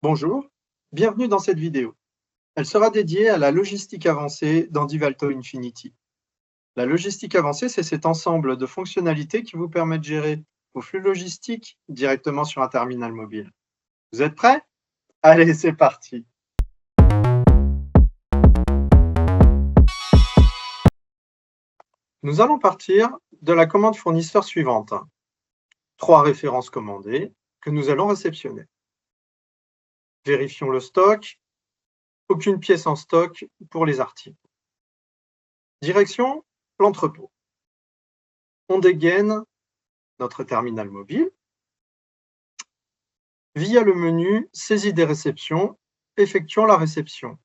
Bonjour, bienvenue dans cette vidéo. Elle sera dédiée à la logistique avancée dans Divalto Infinity. La logistique avancée, c'est cet ensemble de fonctionnalités qui vous permet de gérer vos flux logistiques directement sur un terminal mobile. Vous êtes prêts? Allez, c'est parti. Nous allons partir de la commande fournisseur suivante. 3 références commandées que nous allons réceptionner. Vérifions le stock. Aucune pièce en stock pour les articles. Direction l'entrepôt. On dégaine notre terminal mobile. Via le menu Saisie des réceptions, effectuons la réception.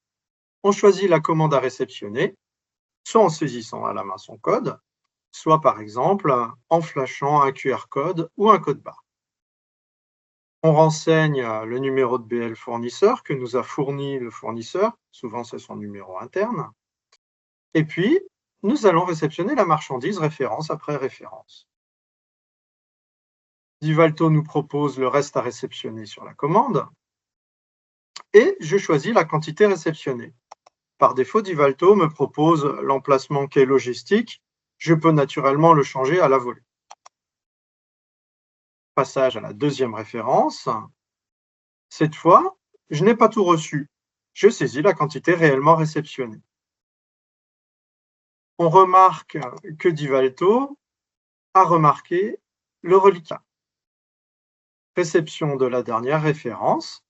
On choisit la commande à réceptionner, soit en saisissant à la main son code, soit par exemple en flashant un QR code ou un code barre. On renseigne le numéro de BL fournisseur que nous a fourni le fournisseur, souvent c'est son numéro interne, et puis nous allons réceptionner la marchandise référence après référence. Divalto nous propose le reste à réceptionner sur la commande et je choisis la quantité réceptionnée. Par défaut, Divalto me propose l'emplacement quai logistique. Je peux naturellement le changer à la volée. Passage à la deuxième référence. Cette fois, je n'ai pas tout reçu. Je saisis la quantité réellement réceptionnée. On remarque que Divalto a remarqué le reliquat. Réception de la dernière référence.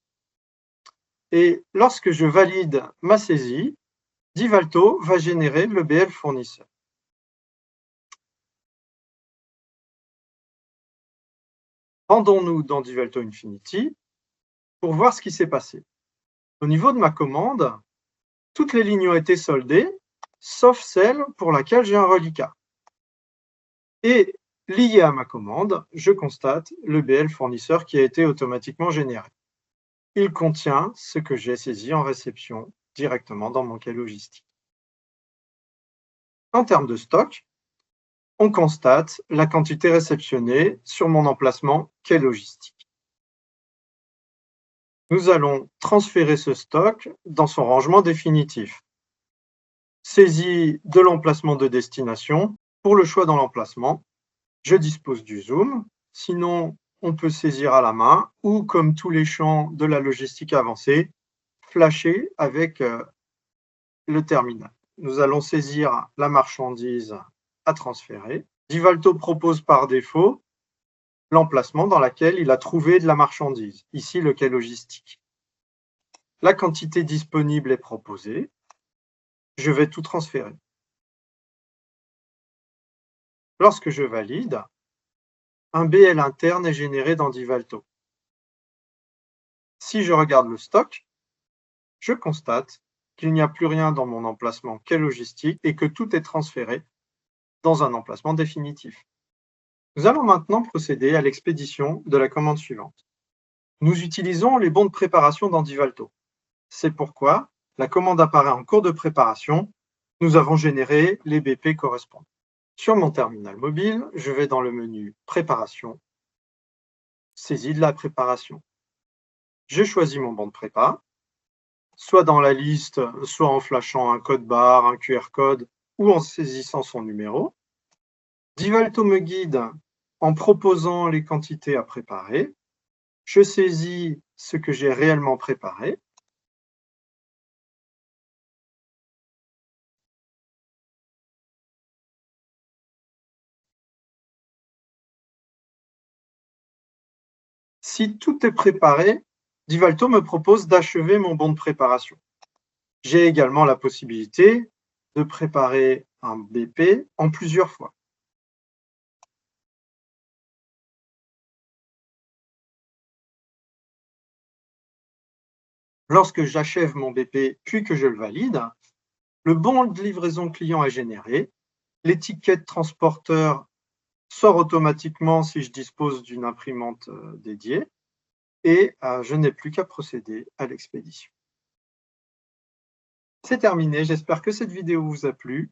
Et lorsque je valide ma saisie, Divalto va générer le BL fournisseur. Rendons-nous dans Divalto Infinity pour voir ce qui s'est passé. Au niveau de ma commande, toutes les lignes ont été soldées, sauf celle pour laquelle j'ai un reliquat. Et lié à ma commande, je constate le BL fournisseur qui a été automatiquement généré. Il contient ce que j'ai saisi en réception directement dans mon quai logistique. En termes de stock, on constate la quantité réceptionnée sur mon emplacement quai logistique. Nous allons transférer ce stock dans son rangement définitif. Saisie de l'emplacement de destination. Pour le choix dans l'emplacement, je dispose du zoom. Sinon, on peut saisir à la main ou, comme tous les champs de la logistique avancée, flasher avec le terminal. Nous allons saisir la marchandise à transférer. Divalto propose par défaut l'emplacement dans lequel il a trouvé de la marchandise, ici le quai logistique. La quantité disponible est proposée. Je vais tout transférer. Lorsque je valide, un BL interne est généré dans Divalto. Si je regarde le stock, je constate qu'il n'y a plus rien dans mon emplacement quai logistique et que tout est transféré dans un emplacement définitif. Nous allons maintenant procéder à l'expédition de la commande suivante. Nous utilisons les bons de préparation dans Divalto. C'est pourquoi la commande apparaît en cours de préparation. Nous avons généré les BP correspondants. Sur mon terminal mobile, je vais dans le menu Préparation, Saisie de la préparation. Je choisis mon bon de prépa, soit dans la liste, soit en flashant un code barre, un QR code ou en saisissant son numéro. Divalto me guide en proposant les quantités à préparer. Je saisis ce que j'ai réellement préparé. Si tout est préparé, Divalto me propose d'achever mon bon de préparation. J'ai également la possibilité de préparer un BP en plusieurs fois. Lorsque j'achève mon BP puis que je le valide, le bon de livraison client est généré, l'étiquette transporteur sort automatiquement si je dispose d'une imprimante dédiée et je n'ai plus qu'à procéder à l'expédition. C'est terminé, j'espère que cette vidéo vous a plu.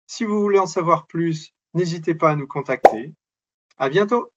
Si vous voulez en savoir plus, n'hésitez pas à nous contacter. À bientôt!